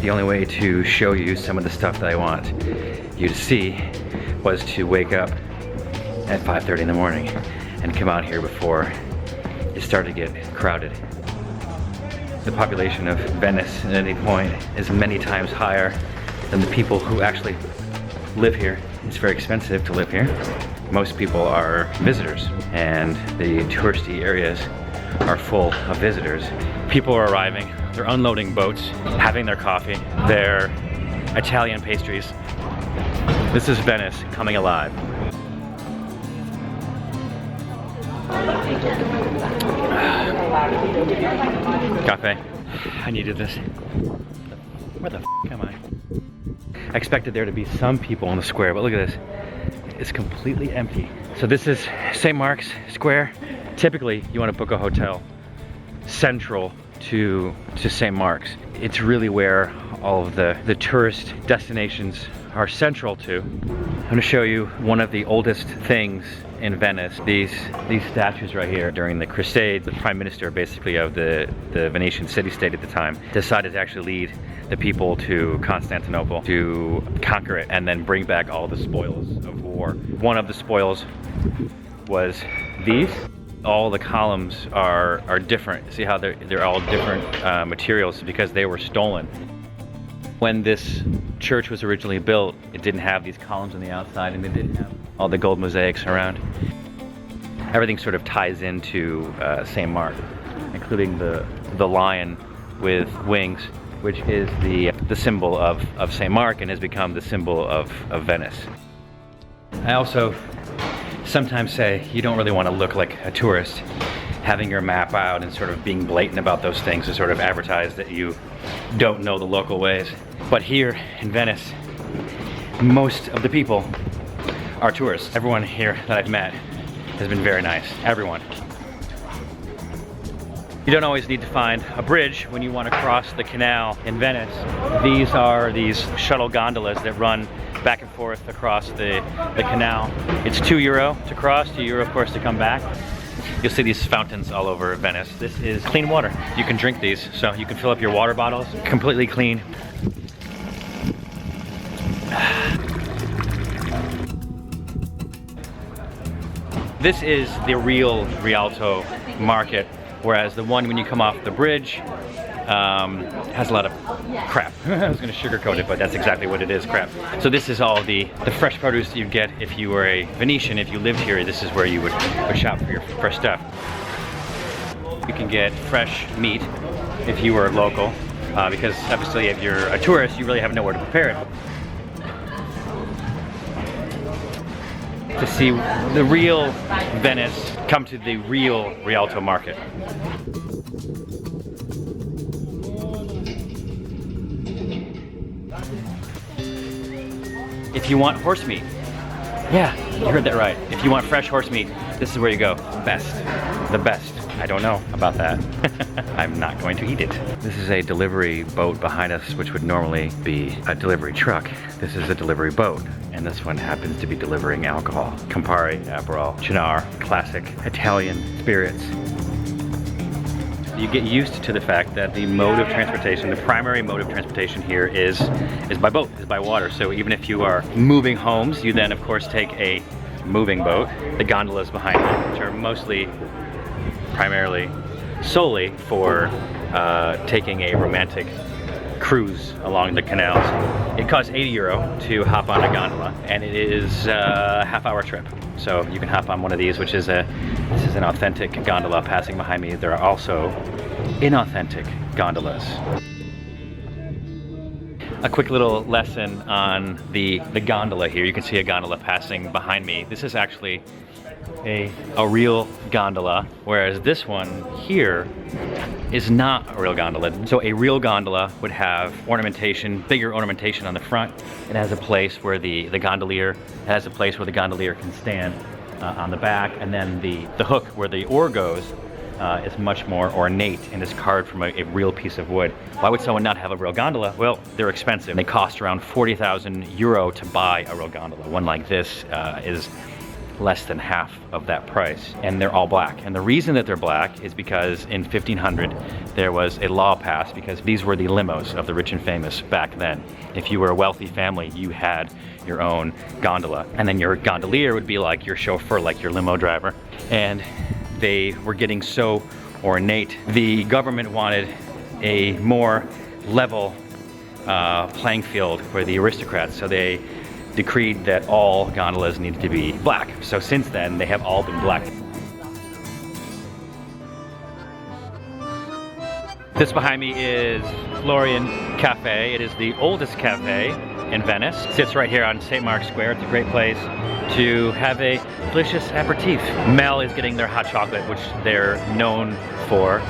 the only way to show you some of the stuff that I want you to see was to wake up at 5:30 in the morning and come out here before it started to get crowded. The population of Venice at any point is many times higher than the people who actually live here. It's very expensive to live here. Most people are visitors, and the touristy areas are full of visitors. People are arriving, they're unloading boats, having their coffee, their Italian pastries. This is Venice coming alive. Cafe. I needed this. Where the f am I? I expected there to be some people in the square, but look at this. It's completely empty. So this is St. Mark's Square. Typically, you want to book a hotel central to St. Mark's. It's really where all of the tourist destinations are central to. I'm going to show you one of the oldest things in Venice. These statues right here. During the Crusades, the prime minister basically of the Venetian city-state at the time decided to actually lead the people to Constantinople to conquer it and then bring back all the spoils of war. One of the spoils was these. All the columns are different. See how they're all different materials because they were stolen. When this church was originally built, it didn't have these columns on the outside, and it didn't have all the gold mosaics around. Everything sort of ties into St. Mark, including the lion with wings, which is the symbol of St. Mark and has become the symbol of Venice. I also sometimes say you don't really want to look like a tourist having your map out and sort of being blatant about those things to sort of advertise that you don't know the local ways. But here in Venice, most of the people are tourists. Everyone here that I've met has been very nice. Everyone. You don't always need to find a bridge when you want to cross the canal in Venice. These are these shuttle gondolas that run back and forth across the canal. It's €2 to cross, €2 of course to come back. You'll see these fountains all over Venice. This is clean water. You can drink these, so you can fill up your water bottles, completely clean. This is the real Rialto Market, whereas the one when you come off the bridge has a lot of crap. I was going to sugarcoat it, but that's exactly what it is, crap. So this is all the fresh produce that you get if you were a Venetian. If you lived here, this is where you would shop for your fresh stuff. You can get fresh meat if you were local, because obviously if you're a tourist, you really have nowhere to prepare it. To see the real Venice, come to the real Rialto Market. If you want horse meat, yeah, you heard that right. If you want fresh horse meat, this is where you go. Best. The best. I don't know about that. I'm not going to eat it. This is a delivery boat behind us, which would normally be a delivery truck. This is a delivery boat, and this one happens to be delivering alcohol. Campari, apparel, Cynar, classic Italian spirits. You get used to the fact that the mode of transportation, the primary mode of transportation here is by boat, is by water. So even if you are moving homes, you then of course take a moving boat. The gondolas behind it, which are mostly, primarily, solely for taking a romantic cruise along the canals. It costs €80 to hop on a gondola, and it is a half-hour trip. So you can hop on one of these, which is this is an authentic gondola passing behind me. There are also inauthentic gondolas. A quick little lesson on the gondola here. You can see a gondola passing behind me. This is actually a real gondola, whereas this one here is not a real gondola. So a real gondola would have ornamentation, bigger ornamentation on the front. It has a place where the gondolier can stand on the back, and then the hook where the oar goes is much more ornate and is carved from a real piece of wood. Why would someone not have a real gondola? Well, they're expensive. They cost around €40,000 to buy a real gondola. One like this is less than half of that price, and they're all black. And the reason that they're black is because in 1500 there was a law passed, because these were the limos of the rich and famous back then. If you were a wealthy family, you had your own gondola, and then your gondolier would be like your chauffeur, like your limo driver. And they were getting so ornate, the government wanted a more level playing field for the aristocrats, so they decreed that all gondolas needed to be black. So since then, they have all been black. This behind me is Florian Cafe. It is the oldest cafe in Venice. It sits right here on St. Mark's Square. It's a great place to have a delicious aperitif. Mel is getting their hot chocolate, which they're known for.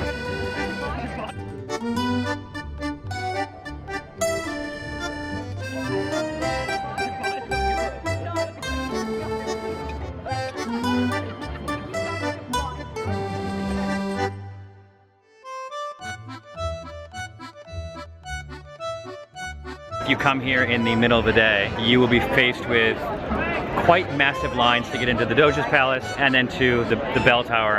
If you come here in the middle of the day, you will be faced with quite massive lines to get into the Doge's Palace and then to the bell tower